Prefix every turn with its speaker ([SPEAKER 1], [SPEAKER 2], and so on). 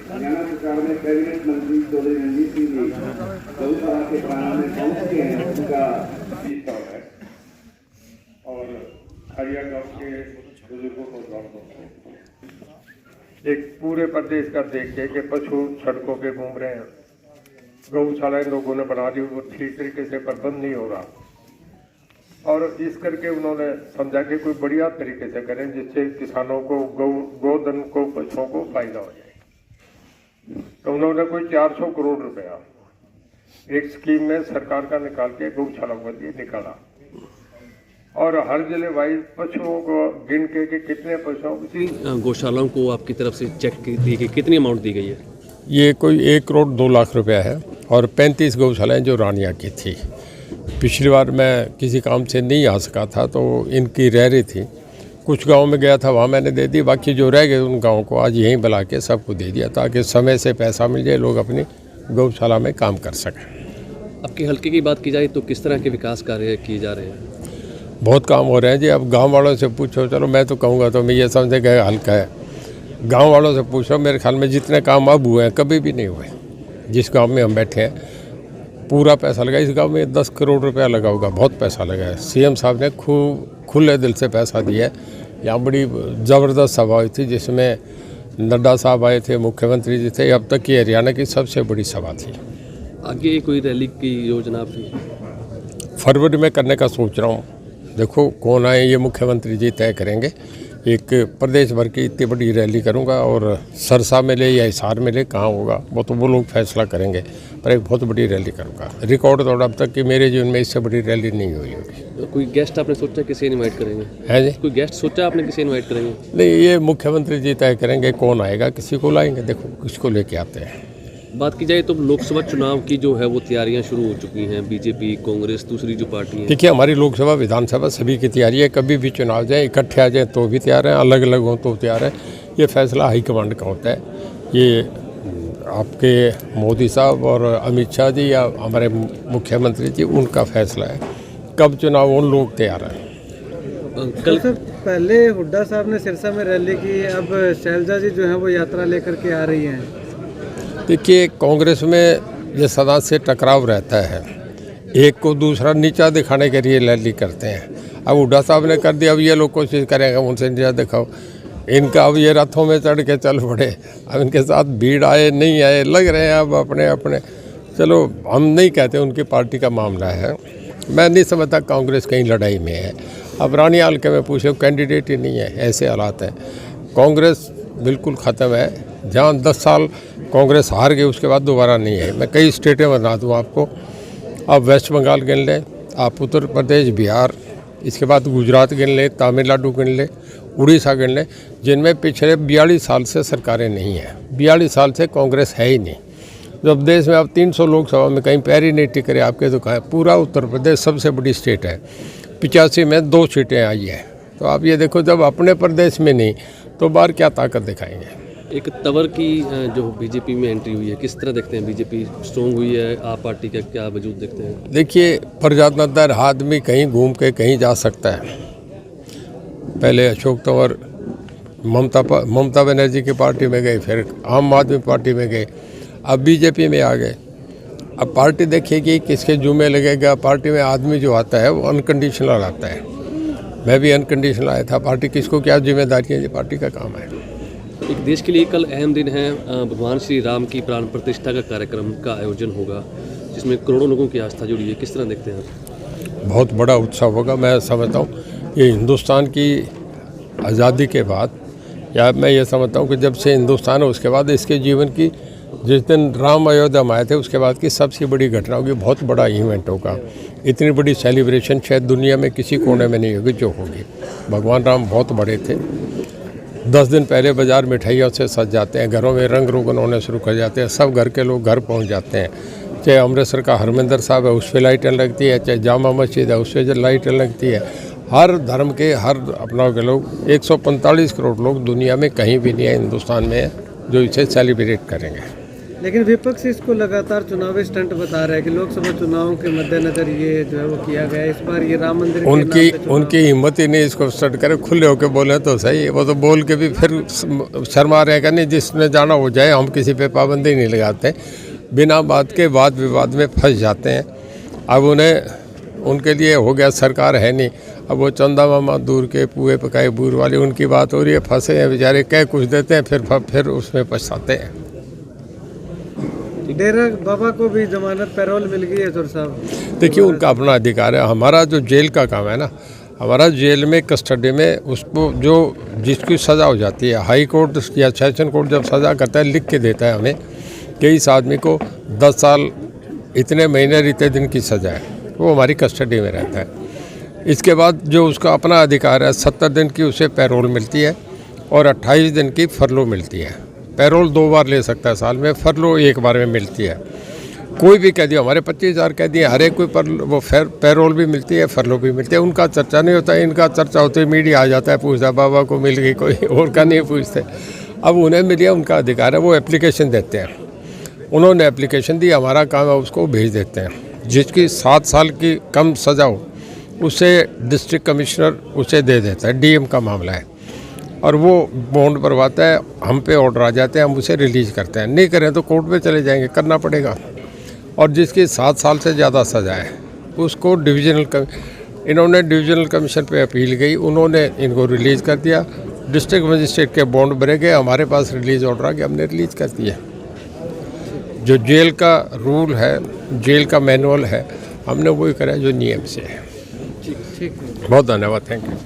[SPEAKER 1] हरियाणा सरकार में कैबिनेट मंत्री चौधरी रणजीत सिंह जी गौशाला के प्रांगण में पहुंच गए हैं, उनका स्टॉल है और हरिया गांव के बुजुर्गों को एक पूरे प्रदेश का देखिए कि पशु सड़कों पे घूम रहे हैं, गौशाला लोगों ने बना दी, वो ठीक तरीके से प्रबंध नहीं हो रहा और इस करके उन्होंने समझा कि कोई बढ़िया तरीके से करें जिससे किसानों को गोधन को पशुओं को फायदा हो जाए। तो उन्होंने कोई 400 करोड़ रुपया एक स्कीम में सरकार का निकाल के गौशालाओं के लिए निकाला और हर जिले वाइज पशुओं को गिन के कितने पशुओं
[SPEAKER 2] गौशालाओं को आपकी तरफ से चेक दी गई, कितनी अमाउंट दी गई है?
[SPEAKER 3] ये कोई 1 करोड़ 2 लाख रुपया है और 35 गौशालाएँ जो रानिया की थी। पिछली बार मैं किसी काम से नहीं आ सका था तो इनकी रह रही थी, कुछ गांव में गया था वहाँ मैंने दे दी, बाकी जो रह गए उन गाँव को आज यहीं बुला के सबको दे दिया ताकि समय से पैसा मिल जाए, लोग अपनी गौशाला में काम कर सकें।
[SPEAKER 2] आपके हल्के की बात की जाए तो किस तरह के विकास कार्य किए जा रहे हैं?
[SPEAKER 3] बहुत काम हो रहे हैं जी। अब गाँव वालों से पूछो, चलो मैं तो कहूँगा तो मैं ये समझे गए हल्का है, गाँव वालों से पूछो, मेरे ख्याल में जितने काम अब हुए हैं कभी भी नहीं हुए। जिस गाँव में हम बैठे हैं पूरा पैसा लगा, इस गांव में 10 करोड़ रुपया लगा होगा, बहुत पैसा लगा है। सीएम साहब ने खुले दिल से पैसा दिया है। यहाँ बड़ी ज़बरदस्त सभा हुई थी जिसमें नड्डा साहब आए थे, मुख्यमंत्री जी थे, अब तक की हरियाणा की सबसे बड़ी सभा थी।
[SPEAKER 2] आगे कोई रैली की योजना भी
[SPEAKER 3] फरवरी में करने का सोच रहा हूँ, देखो कौन आए ये मुख्यमंत्री जी तय करेंगे। एक प्रदेश भर की इतनी बड़ी रैली करूंगा और सरसा में ले या हिसार में ले कहाँ होगा वो लोग फैसला करेंगे, पर एक बहुत बड़ी रैली करूंगा। रिकॉर्ड तोड़ अब तक कि मेरे जीवन में इससे बड़ी रैली नहीं हुई होगी।
[SPEAKER 2] कोई गेस्ट आपने सोचा किसे इनवाइट करेंगे?
[SPEAKER 3] है जी,
[SPEAKER 2] कोई गेस्ट सोचा आपने किसे इनवाइट करेंगे?
[SPEAKER 3] नहीं, ये मुख्यमंत्री जी तय करेंगे कौन आएगा, किसी को लाएंगे, देखो किसको लेके आते हैं।
[SPEAKER 2] बात की जाए तो लोकसभा चुनाव की जो है वो तैयारियां शुरू हो चुकी हैं, बीजेपी, कांग्रेस, दूसरी जो पार्टी है।
[SPEAKER 3] देखिए हमारी लोकसभा विधानसभा सभी की तैयारी है, कभी भी चुनाव जाए इकट्ठे आ जाए तो भी तैयार हैं, अलग अलग हों तो तैयार है। ये फैसला हाईकमांड का होता है, ये आपके मोदी साहब और अमित शाह जी या हमारे मुख्यमंत्री जी उनका फैसला है, कब चुनाव उन लोग तैयार हैं।
[SPEAKER 2] कल
[SPEAKER 4] सर पहले हुड्डा साहब ने सिरसा में रैली की, अब शैलजा जी जो है वो यात्रा लेकर के आ रही हैं।
[SPEAKER 3] देखिए कांग्रेस में ये सदा से टकराव रहता है, एक को दूसरा नीचा दिखाने के लिए रैली करते हैं। अब हुड्डा साहब ने कर दिया, अब ये लोग कोशिश करेंगे उनसे नीचा दिखाओ। इनका अब ये रथों में चढ़ के चल पड़े, अब इनके साथ भीड़ आए नहीं आए लग रहे हैं अब अपने अपने। चलो हम नहीं कहते, उनकी पार्टी का मामला है, मैं नहीं समझता कांग्रेस कहीं लड़ाई में है। अब रानी हल्के में पूछो कैंडिडेट ही नहीं है, ऐसे हालात हैं। कांग्रेस बिल्कुल ख़त्म है, जहाँ 10 साल कांग्रेस हार गई उसके बाद दोबारा नहीं है। मैं कई स्टेटें बता दूँ आपको, आप वेस्ट बंगाल गिन लें, आप उत्तर प्रदेश, बिहार, इसके बाद गुजरात गिन लें, तमिलनाडु गिन लें, उड़ीसा गिन लें, जिनमें पिछले 42 साल से सरकारें नहीं हैं। 42 साल से कांग्रेस है ही नहीं। जब देश में अब 300 लोकसभा में कहीं पैर ही नहीं टिक रहे आपके तो कहाँ। पूरा उत्तर प्रदेश सबसे बड़ी स्टेट है, 85 में 2 सीटें आई है। तो आप ये देखो, जब अपने प्रदेश में नहीं तो बाहर क्या ताकत दिखाएंगे।
[SPEAKER 2] एक तंवर की जो बीजेपी में एंट्री हुई है, किस तरह देखते हैं? बीजेपी स्ट्रॉन्ग हुई है, आप पार्टी का क्या वजूद देखते हैं?
[SPEAKER 3] देखिए प्रजातंत्र आदमी कहीं घूम के कहीं जा सकता है। पहले अशोक तंवर ममता बनर्जी की पार्टी में गए, फिर आम आदमी पार्टी में गए, अब बीजेपी में आ गए। अब पार्टी देखिए किसके जुम्मे लगेगा। पार्टी में आदमी जो आता है वो अनकंडीशनल आता है, मैं भी अनकंडीशनल आया था। पार्टी किसको क्या जिम्मेदारी है, ये पार्टी का काम है।
[SPEAKER 2] एक देश के लिए कल अहम दिन है, भगवान श्री राम की प्राण प्रतिष्ठा का कार्यक्रम का आयोजन होगा जिसमें करोड़ों लोगों की आस्था जुड़ी है, किस तरह देखते हैं?
[SPEAKER 3] बहुत बड़ा उत्सव होगा। मैं समझता हूँ ये हिंदुस्तान की आज़ादी के बाद, या मैं ये समझता हूँ कि जब से हिंदुस्तान है उसके बाद इसके जीवन की, जिस दिन राम अयोध्या में आए थे उसके बाद की सबसे बड़ी घटना होगी। बहुत बड़ा इवेंट होगा, इतनी बड़ी सेलिब्रेशन शायद दुनिया में किसी कोने में नहीं होगी जो होगी। भगवान राम बहुत बड़े थे। 10 दिन पहले बाज़ार मिठाइयों से सज जाते हैं, घरों में रंग रोगन होने शुरू कर जाते हैं, सब घर के लोग घर पहुंच जाते हैं। चाहे अमृतसर का हरमिंदर साहब है उस पर लाइटें लगती है, चाहे जामा मस्जिद है उस पर लाइटें लगती है। हर धर्म के, हर अपनाओं के लोग, 145 करोड़ लोग दुनिया में कहीं भी नहीं है, हिंदुस्तान में है, जो इसे सेलिब्रेट करेंगे।
[SPEAKER 4] लेकिन विपक्ष इसको लगातार चुनावी स्टंट बता रहा है कि लोकसभा चुनावों के मद्देनजर ये जो है वो किया गया है। इस बार ये राम मंदिर के नाम पे चुनाव-
[SPEAKER 3] उनकी हिम्मत ही नहीं इसको स्टार्ट करे, खुले होके बोले तो सही। वो तो बोल के भी फिर शर्मा रहेगा नहीं, जिसमें जाना हो जाए, हम किसी पे पाबंदी नहीं लगाते, बिना बात के वाद विवाद में फंस जाते हैं। अब उन्हें उनके लिए हो गया, सरकार है नहीं, अब वो चंदा मामा दूर के पुए पकाए बूर वाली उनकी बात हो रही है, फंसे हैं बेचारे, कह कुछ देते हैं फिर उसमें पछताते हैं।
[SPEAKER 4] डेरा बाबा को भी जमानत पैरोल मिल गई है सुर साहब।
[SPEAKER 3] देखिए उनका अपना अधिकार है, हमारा जो जेल का काम है ना, हमारा जेल में कस्टडी में उसको जो जिसकी सज़ा हो जाती है, हाई कोर्ट या सेशन कोर्ट जब सज़ा करता है लिख के देता है हमें कि इस आदमी को 10 साल इतने महीने और इतने दिन की सज़ा है, वो हमारी कस्टडी में रहता है। इसके बाद जो उसका अपना अधिकार है, 70 दिन की उसे पैरोल मिलती है और 28 दिन की फरलो मिलती है। पैरोल 2 बार ले सकता है साल में, फरलो 1 बार में मिलती है। कोई भी कह दिया, हमारे 25,000 कह दिए, हर एक कोई पर वो पैरोल भी मिलती है, फरलो भी मिलती है। उनका चर्चा नहीं होता, इनका चर्चा होती है, मीडिया आ जाता है, पूछता बाबा को मिल गई, कोई और का नहीं पूछते। अब उन्हें मिली, उनका अधिकार है, वो एप्लीकेशन देते हैं। उन्होंने एप्लीकेशन दी, हमारा काम है उसको भेज देते हैं। जिसकी 7 साल की कम सज़ा हो उसे डिस्ट्रिक्ट कमिश्नर उसे दे देता है, डीएम का मामला है, और वो बॉन्ड भरवाता है, हम पे ऑर्डर आ जाते हैं, हम उसे रिलीज़ करते हैं। नहीं करें तो कोर्ट में चले जाएंगे, करना पड़ेगा। और जिसकी 7 साल से ज़्यादा सज़ा है उसको इन्होंने डिविजनल कमीशन पे अपील गई, उन्होंने इनको रिलीज़ कर दिया। डिस्ट्रिक्ट मजिस्ट्रेट के बॉन्ड भरे गए, हमारे पास रिलीज़ ऑर्डर आ गया, हमने रिलीज़ कर दिया। जो जेल का रूल है, जेल का मैनुअल है, हमने वही करा जो नियम से है।
[SPEAKER 4] ठीक है।
[SPEAKER 3] बहुत धन्यवाद, थैंक यू।